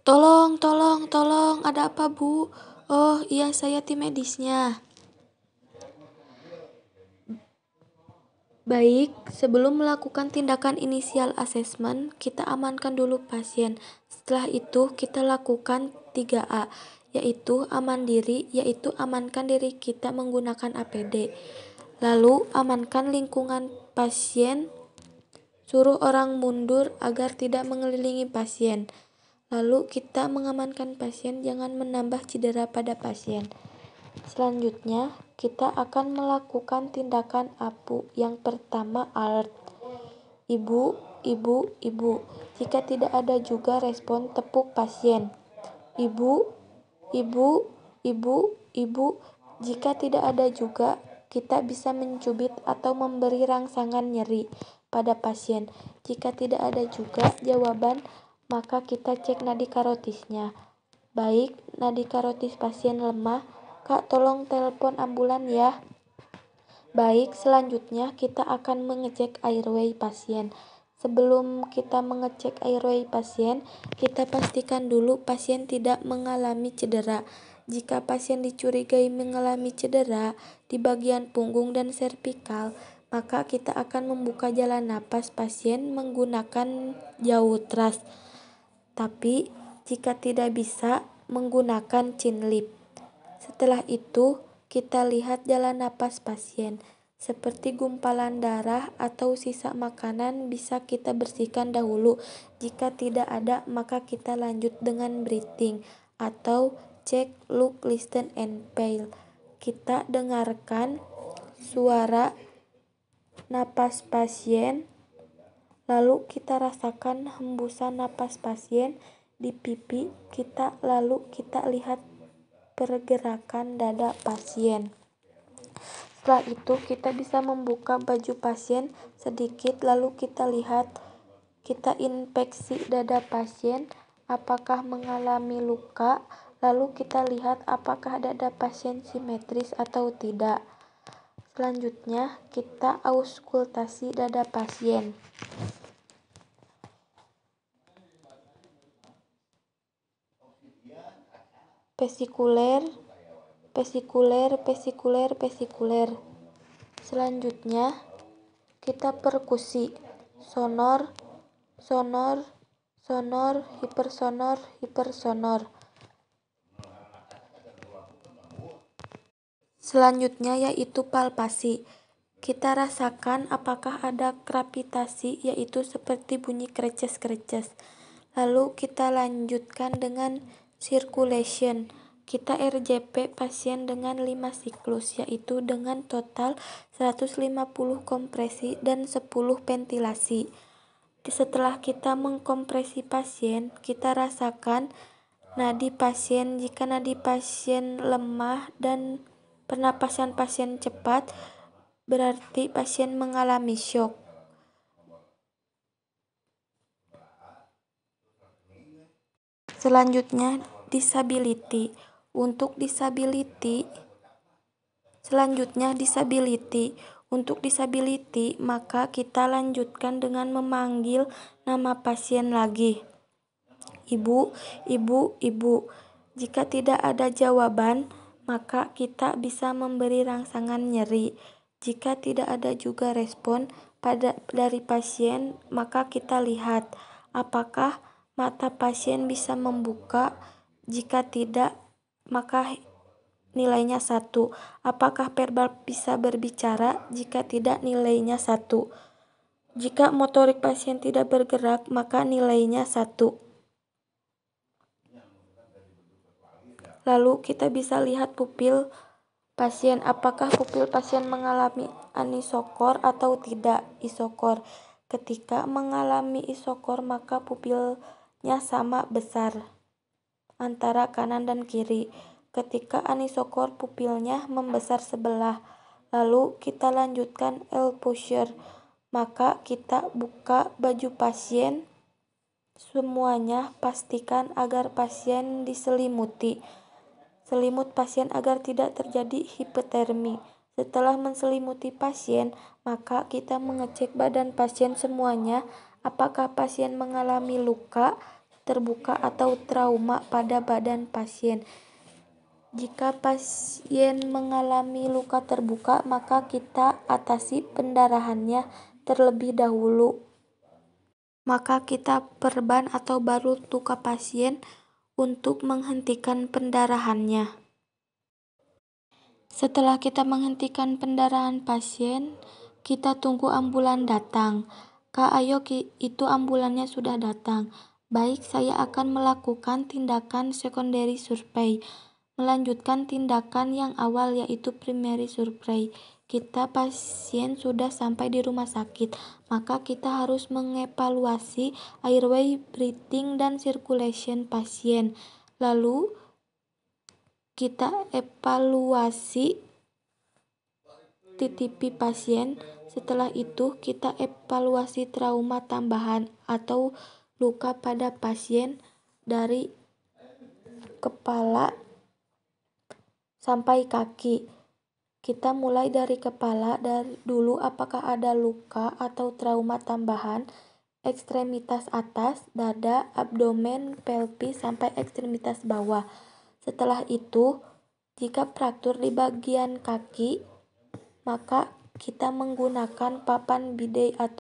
Tolong, tolong, tolong, ada apa, Bu? Oh, iya, saya tim medisnya. Baik, sebelum melakukan tindakan inisial assessment, kita amankan dulu pasien. Setelah itu, kita lakukan 3A, yaitu aman diri, yaitu amankan diri kita menggunakan APD. Lalu, amankan lingkungan pasien, suruh orang mundur agar tidak mengelilingi pasien. Lalu kita mengamankan pasien, jangan menambah cedera pada pasien. Selanjutnya, kita akan melakukan tindakan APU. Yang pertama, alert. Ibu, ibu, ibu. Jika tidak ada juga respon, tepuk pasien. Ibu, ibu, ibu, ibu. Jika tidak ada juga, kita bisa mencubit atau memberi rangsangan nyeri pada pasien. Jika tidak ada juga jawaban, maka kita cek nadi karotisnya. Baik, nadi karotis pasien lemah. Kak, tolong telepon ambulan ya. Baik, selanjutnya kita akan mengecek airway pasien. Sebelum kita mengecek airway pasien, kita pastikan dulu pasien tidak mengalami cedera. Jika pasien dicurigai mengalami cedera di bagian punggung dan servikal, maka kita akan membuka jalan napas pasien menggunakan jautras. Tapi jika tidak bisa, menggunakan chin lip. Setelah itu, kita lihat jalan napas pasien. Seperti gumpalan darah atau sisa makanan bisa kita bersihkan dahulu. Jika tidak ada, maka kita lanjut dengan breathing atau check, look, listen, and feel. Kita dengarkan suara napas pasien, lalu kita rasakan hembusan napas pasien di pipi kita, lalu kita lihat pergerakan dada pasien. Setelah itu kita bisa membuka baju pasien sedikit, lalu kita lihat, kita inspeksi dada pasien apakah mengalami luka, lalu kita lihat apakah dada pasien simetris atau tidak. Selanjutnya kita auskultasi dada pasien. Vesikuler, vesikuler, vesikuler, vesikuler. Selanjutnya kita perkusi, sonor, sonor, sonor, hipersonor, hipersonor. Selanjutnya yaitu palpasi. Kita rasakan apakah ada krepitasi, yaitu seperti bunyi kreces-kreces. Lalu kita lanjutkan dengan circulation. Kita RJP pasien dengan 5 siklus, yaitu dengan total 150 kompresi dan 10 ventilasi. Setelah kita mengkompresi pasien, kita rasakan nadi pasien. Jika nadi pasien lemah dan pernapasan pasien cepat, berarti pasien mengalami shock. Selanjutnya, disability. Untuk disability, maka kita lanjutkan dengan memanggil nama pasien lagi. Ibu, ibu, ibu. Jika tidak ada jawaban, maka kita bisa memberi rangsangan nyeri. Jika tidak ada juga respon dari pasien, maka kita lihat apakah mata pasien bisa membuka. Jika tidak, maka nilainya 1. Apakah verbal bisa berbicara? Jika tidak, nilainya 1. Jika motorik pasien tidak bergerak, maka nilainya 1. Lalu kita bisa lihat pupil pasien, apakah pupil pasien mengalami anisokor atau tidak, isokor. Ketika mengalami isokor, maka pupilnya sama besar antara kanan dan kiri. Ketika anisokor, pupilnya membesar sebelah. Lalu kita lanjutkan L-posture, maka kita buka baju pasien semuanya, pastikan agar pasien diselimuti. Selimut pasien agar tidak terjadi hipotermi. Setelah menselimuti pasien, maka kita mengecek badan pasien semuanya, apakah pasien mengalami luka, terbuka atau trauma pada badan pasien. Jika pasien mengalami luka terbuka, maka kita atasi pendarahannya terlebih dahulu. Maka kita perban atau balut luka pasien untuk menghentikan pendarahannya. Setelah kita menghentikan pendarahan pasien, kita tunggu ambulan datang. Kak, ayo itu ambulannya sudah datang. Baik, saya akan melakukan tindakan secondary survey. Melanjutkan tindakan yang awal yaitu primary survey. Kita pasien sudah sampai di rumah sakit, maka kita harus mengevaluasi airway, breathing, dan circulation pasien. Lalu kita evaluasi TTP pasien. Setelah itu kita evaluasi trauma tambahan atau luka pada pasien dari kepala sampai kaki. Kita mulai dari kepala dulu, apakah ada luka atau trauma tambahan, ekstremitas atas, dada, abdomen, pelvis, sampai ekstremitas bawah. Setelah itu, jika fraktur di bagian kaki, maka kita menggunakan papan bidet atau